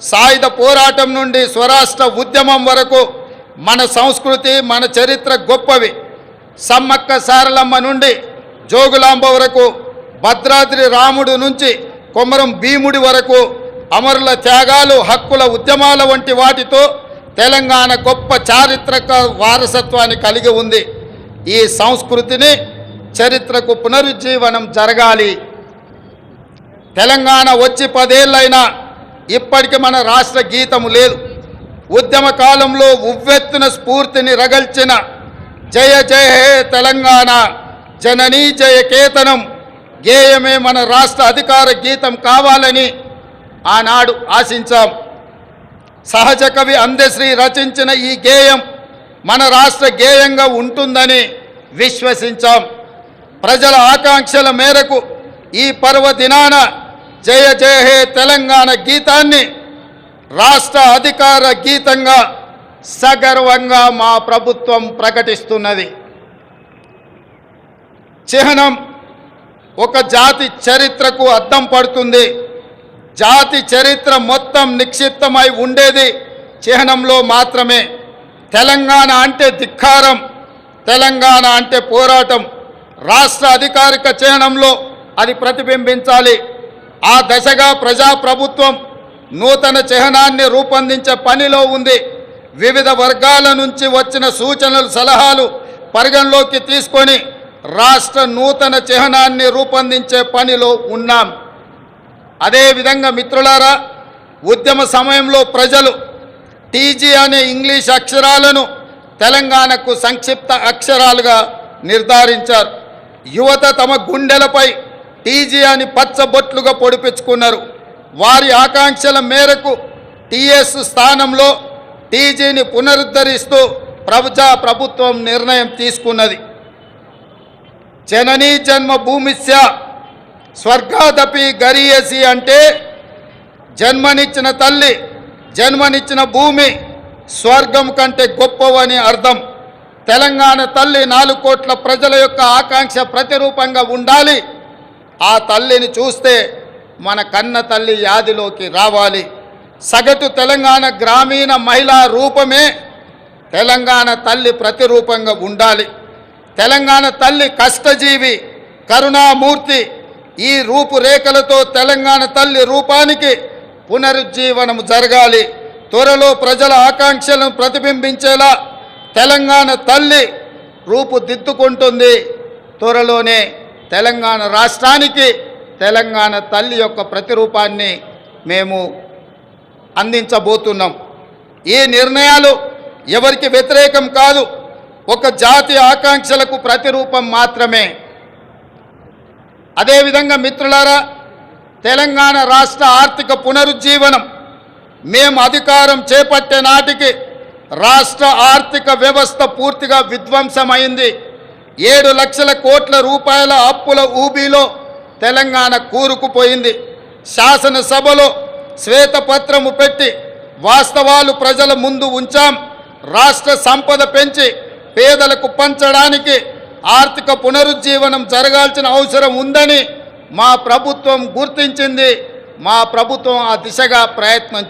సాయుధ పోరాటం నుండి స్వరాష్ట్ర ఉద్యమం వరకు మన సంస్కృతి మన చరిత్ర గొప్పవి. సమ్మక్క సారలమ్మ నుండి జోగులాంబ వరకు, భద్రాద్రి రాముడు నుంచి కొమరం భీముడి వరకు అమరుల త్యాగాలు, హక్కుల ఉద్యమాల వంటి వాటితో తెలంగాణ గొప్ప చారిత్రక వారసత్వాన్ని కలిగి ఉంది. ఈ సంస్కృతిని చరిత్రకు పునరుజ్జీవనం జరగాలి. తెలంగాణ వచ్చి 10 ఏళ్ళైనా ఇప్పటికి మన రాష్ట్ర గీతము లేదు. ఉద్యమ కాలంలో ఉవ్వెత్తున స్ఫూర్తిని రగల్చిన జయ జయ హే తెలంగాణ జననీ జయ కేతనం గేయమే మన రాష్ట్ర అధికార గీతం కావాలని ఆనాడు ఆశించాం. సహజ కవి అందశ్రీ రచించిన ఈ గేయం మన రాష్ట్ర గేయంగా ఉంటుందని విశ్వసించాం. ప్రజల ఆకాంక్షల మేరకు ఈ పర్వదినాన జయ జయ హే తెలంగాణ గీతాన్ని రాష్ట్ర అధికార గీతంగా సగర్వంగా మా ప్రభుత్వం ప్రకటిస్తున్నది. చిహ్నం ఒక జాతి చరిత్రకు అద్దం పడుతుంది. జాతి చరిత్ర మొత్తం నిక్షిప్తమై ఉండేది చిహ్నంలో మాత్రమే. తెలంగాణ అంటే ధిక్కారం, తెలంగాణ అంటే పోరాటం. రాష్ట్ర అధికారిక చిహ్నంలో అది ప్రతిబింబించాలి. ఆ దశగా ప్రజాప్రభుత్వం నూతన చిహ్నాన్ని రూపొందించే పనిలో ఉంది. వివిధ వర్గాల నుంచి వచ్చిన సూచనలు, సలహాలు పరిగణలోకి తీసుకొని రాష్ట్ర నూతన చిహ్నాన్ని రూపొందించే పనిలో ఉన్నాం. అదేవిధంగా మిత్రులారా, ఉద్యమ సమయంలో ప్రజలు టీజీ అనే ఇంగ్లీష్ అక్షరాలను తెలంగాణకు సంక్షిప్త అక్షరాలుగా నిర్ధారించారు. యువత తమ గుండెలపై టీజీ అని పచ్చబొట్లుగా పొడిపించుకున్నారు. వారి ఆకాంక్షల మేరకు టీఎస్ స్థానంలో టీజీని పునరుద్ధరిస్తూ ప్రభుత్వం నిర్ణయం తీసుకున్నది. జననీ జన్మభూమిస్య స్వర్గాదపి గరీయసి అంటే జన్మనిచ్చిన తల్లి, జన్మనిచ్చిన భూమి స్వర్గం కంటే గొప్పవని అర్థం. తెలంగాణ తల్లి 4 కోట్ల ప్రజల యొక్క ఆకాంక్ష ప్రతిరూపంగా ఉండాలి. ఆ తల్లిని చూస్తే మన కన్న తల్లి యాదిలోకి రావాలి. సగటు తెలంగాణ గ్రామీణ మహిళా రూపమే తెలంగాణ తల్లి ప్రతిరూపంగా ఉండాలి. తెలంగాణ తల్లి కష్టజీవి, కరుణామూర్తి. ఈ రూపురేఖలతో తెలంగాణ తల్లి రూపానికి పునరుజ్జీవనం జరగాలి. త్వరలో ప్రజల ఆకాంక్షలను ప్రతిబింబించేలా తెలంగాణ తల్లి రూపుదిద్దుకుంటుంది. త్వరలోనే తెలంగాణ రాష్ట్రానికి తెలంగాణ తల్లి యొక్క ప్రతిరూపాన్ని మేము అందించబోతున్నాం. ఈ నిర్ణయాలు ఎవరికి వ్యతిరేకం కాదు, ఒక జాతి ఆకాంక్షలకు ప్రతిరూపం మాత్రమే. అదేవిధంగా మిత్రులారా, తెలంగాణ రాష్ట్ర ఆర్థిక పునరుజ్జీవనం మేము అధికారం చేపట్టే నాటికి రాష్ట్ర ఆర్థిక వ్యవస్థ పూర్తిగా విధ్వంసమైంది. 7 లక్షల కోట్ల రూపాయల అప్పుల ఊబిలో తెలంగాణ కూరుకుపోయింది. శాసనసభలో శ్వేతపత్రము పెట్టి వాస్తవాలు ప్రజల ముందు ఉంచాం. రాష్ట్ర సంపద పెంచి పేదలకు పంచడానికి ఆర్థిక పునరుజ్జీవనం జరగాల్సిన అవసరం ఉందని మా ప్రభుత్వం గుర్తించింది. మా ప్రభుత్వం ఆ దిశగా ప్రయత్నం